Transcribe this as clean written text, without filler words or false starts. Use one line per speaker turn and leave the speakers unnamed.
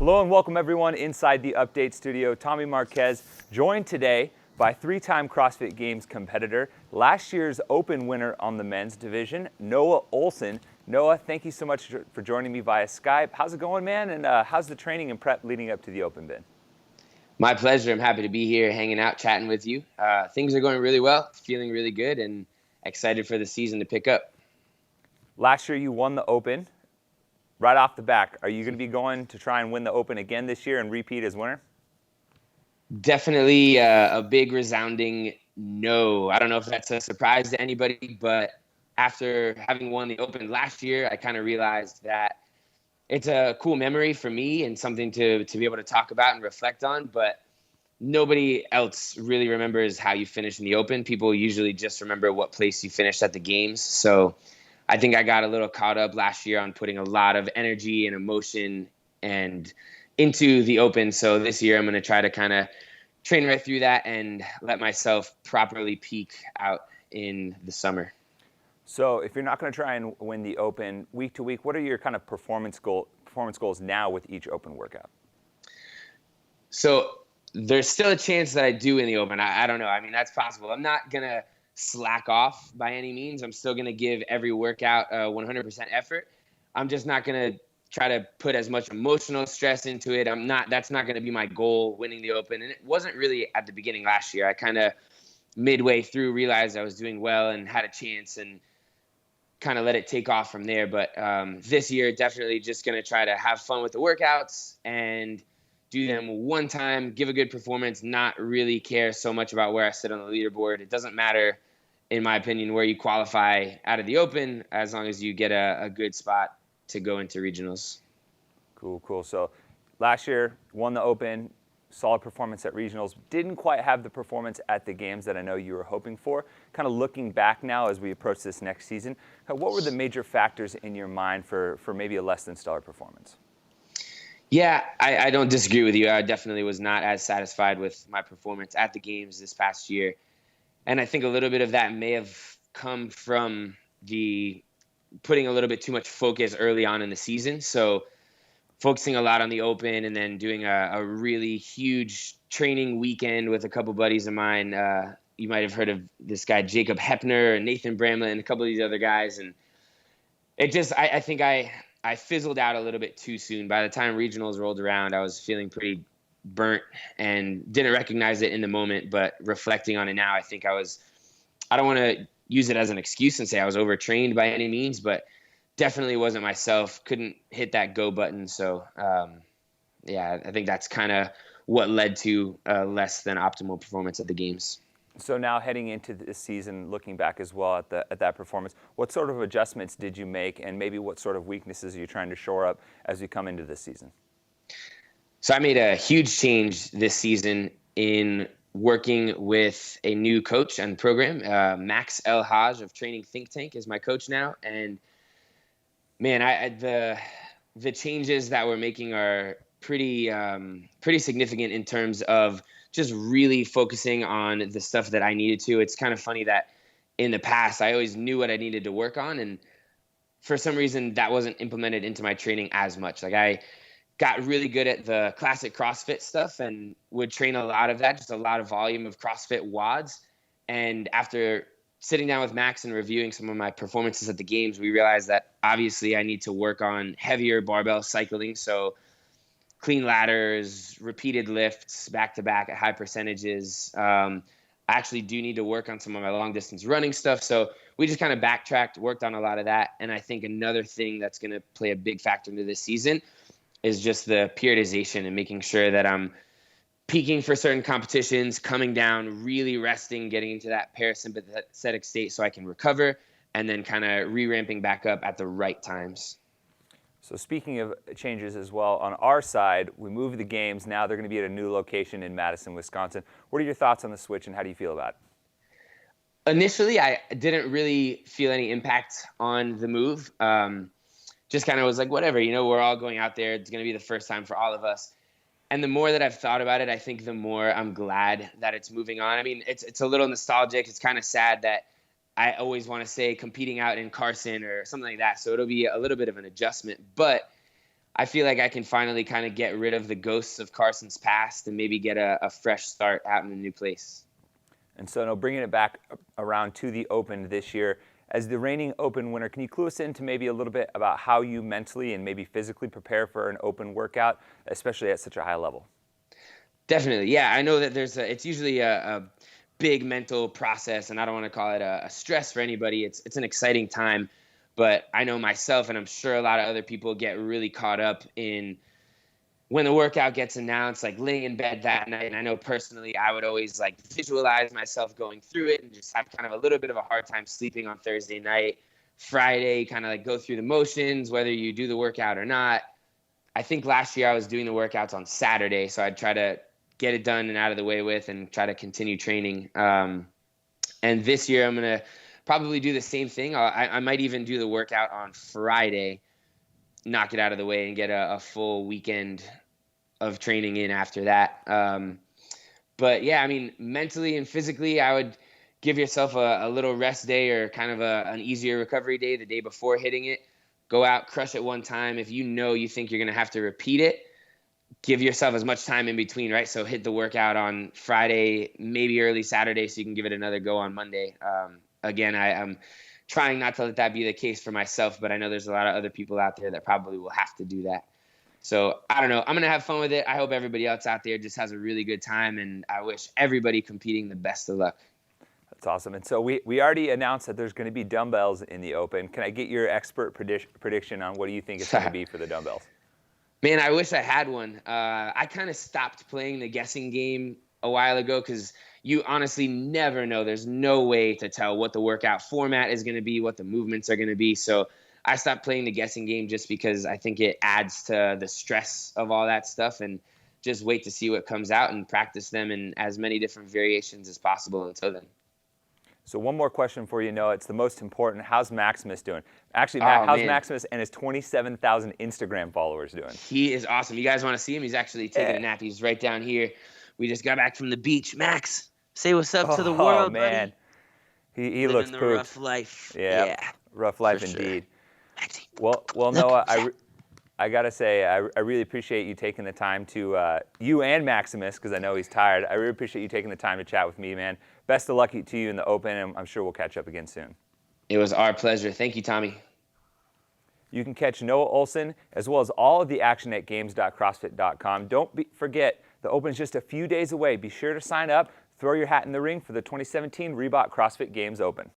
Hello and welcome everyone inside the Update Studio. Tommy Marquez, joined today by three-time CrossFit Games competitor, last year's Open winner on the men's division, Noah Ohlsen. Noah, thank you so much for joining me via Skype. How's it going, man? And how's the training and prep leading up to the Open been?
My pleasure. I'm happy to be here, hanging out, chatting with you. Things are going really well, feeling really good, and excited for the season to pick up.
Last year you won the Open. Right off the back, are you going to be going to try and win the Open again this year and repeat as winner?
Definitely a big resounding no. I don't know if that's a surprise to anybody, but after having won the Open last year, I kind of realized that it's a cool memory for me and something to be able to talk about and reflect on, but nobody else really remembers how you finished in the Open. People usually just remember what place you finished at the games. So I think I got a little caught up last year on putting a lot of energy and emotion and into the Open. So this year I'm going to try to kind of train right through that and let myself properly peak out in the summer.
So if you're not going to try and win the Open week to week, what are your kind of performance goals now with each Open workout?
So there's still a chance that I do in the Open. I don't know. I mean, that's possible. I'm not going to slack off by any means. I'm still going to give every workout 100% effort. I'm just not going to try to put as much emotional stress into it. That's not going to be my goal, winning the Open. And it wasn't really at the beginning last year. I kind of midway through realized I was doing well and had a chance and kind of let it take off from there. But this year, definitely just going to try to have fun with the workouts and do them one time, give a good performance, not really care so much about where I sit on the leaderboard. It doesn't matter, in my opinion, where you qualify out of the Open, as long as you get a good spot to go into regionals.
Cool. So last year, won the Open, solid performance at regionals. Didn't quite have the performance at the games that I know you were hoping for. Kind of looking back now as we approach this next season, what were the major factors in your mind for maybe a less than stellar performance?
Yeah, I don't disagree with you. I definitely was not as satisfied with my performance at the games this past year. And I think a little bit of that may have come from the putting a little bit too much focus early on in the season. So focusing a lot on the Open and then doing a really huge training weekend with a couple buddies of mine. You might have heard of this guy, Jacob Hepner, and Nathan Bramlett, and a couple of these other guys. And it just, I think I fizzled out a little bit too soon. By the time regionals rolled around, I was feeling pretty burnt and didn't recognize it in the moment. But reflecting on it now, I think I don't want to use it as an excuse and say I was overtrained by any means, but definitely wasn't myself. Couldn't hit that go button. So, I think that's kind of what led to less than optimal performance at the games.
So now heading into this season, looking back as well at that performance, what sort of adjustments did you make, and maybe what sort of weaknesses are you trying to shore up as you come into this season?
So I made a huge change this season in working with a new coach and program. Max El Haj of Training Think Tank is my coach now, and man, the changes that we're making are pretty significant in terms of just really focusing on the stuff that I needed to. It's kind of funny that in the past, I always knew what I needed to work on. And for some reason, that wasn't implemented into my training as much. Like I got really good at the classic CrossFit stuff and would train a lot of that, just a lot of volume of CrossFit WODs. And after sitting down with Max and reviewing some of my performances at the games, we realized that obviously I need to work on heavier barbell cycling. So clean ladders, repeated lifts, back-to-back at high percentages. I actually do need to work on some of my long-distance running stuff. So we just kind of backtracked, worked on a lot of that. And I think another thing that's going to play a big factor into this season is just the periodization and making sure that I'm peaking for certain competitions, coming down, really resting, getting into that parasympathetic state so I can recover, and then kind of re-ramping back up at the right times.
So speaking of changes as well, on our side, we moved the games. Now they're going to be at a new location in Madison, Wisconsin. What are your thoughts on the switch, and how do you feel about it?
Initially, I didn't really feel any impact on the move. Just kind of was like, whatever, we're all going out there. It's going to be the first time for all of us. And the more that I've thought about it, I think the more I'm glad that it's moving on. I mean, it's a little nostalgic. It's kind of sad that I always want to say competing out in Carson or something like that. So it'll be a little bit of an adjustment. But I feel like I can finally kind of get rid of the ghosts of Carson's past and maybe get a fresh start out in a new place.
And so now bringing it back around to the Open this year, as the reigning Open winner, can you clue us into maybe a little bit about how you mentally and maybe physically prepare for an Open workout, especially at such a high level?
Definitely. Yeah, I know that it's usually a big mental process, and I don't want to call it a stress for anybody. It's an exciting time, but I know myself, and I'm sure a lot of other people get really caught up in when the workout gets announced, like laying in bed that night. And I know personally, I would always like visualize myself going through it and just have kind of a little bit of a hard time sleeping on Thursday night. Friday, kind of like go through the motions, whether you do the workout or not. I think last year I was doing the workouts on Saturday, so I'd try to get it done and out of the way with and try to continue training. And this year I'm going to probably do the same thing. I might even do the workout on Friday, knock it out of the way and get a full weekend of training in after that. But yeah, I mean, mentally and physically, I would give yourself a little rest day or kind of an easier recovery day the day before hitting it. Go out, crush it one time. If you think you're going to have to repeat it, give yourself as much time in between, right? So hit the workout on Friday, maybe early Saturday, so you can give it another go on Monday. Again, I'm trying not to let that be the case for myself, but I know there's a lot of other people out there that probably will have to do that. So I don't know. I'm going to have fun with it. I hope everybody else out there just has a really good time, and I wish everybody competing the best of luck.
That's awesome. And so we already announced that there's going to be dumbbells in the Open. Can I get your expert prediction on what do you think it's going to be for the dumbbells?
Man, I wish I had one. I kind of stopped playing the guessing game a while ago because you honestly never know. There's no way to tell what the workout format is going to be, what the movements are going to be. So I stopped playing the guessing game just because I think it adds to the stress of all that stuff, and just wait to see what comes out and practice them in as many different variations as possible until then.
So one more question for you, Noah. It's the most important. How's Maximus doing? Actually, how's Maximus and his 27,000 Instagram followers doing?
He is awesome. You guys want to see him? He's actually taking a nap. He's right down here. We just got back from the beach. Max, say what's up to the world,
man.
Buddy.
He looks
living the
pooped.
rough life.
Yeah, rough life indeed.
Sure.
Well, Noah, I gotta say, I really appreciate you taking the time to, you and Maximus, because I know he's tired. I really appreciate you taking the time to chat with me, man. Best of luck to you in the Open, and I'm sure we'll catch up again soon.
It was our pleasure. Thank you, Tommy.
You can catch Noah Ohlsen as well as all of the action at games.crossfit.com. Don't forget, the Open's just a few days away. Be sure to sign up, throw your hat in the ring for the 2017 Reebok CrossFit Games Open.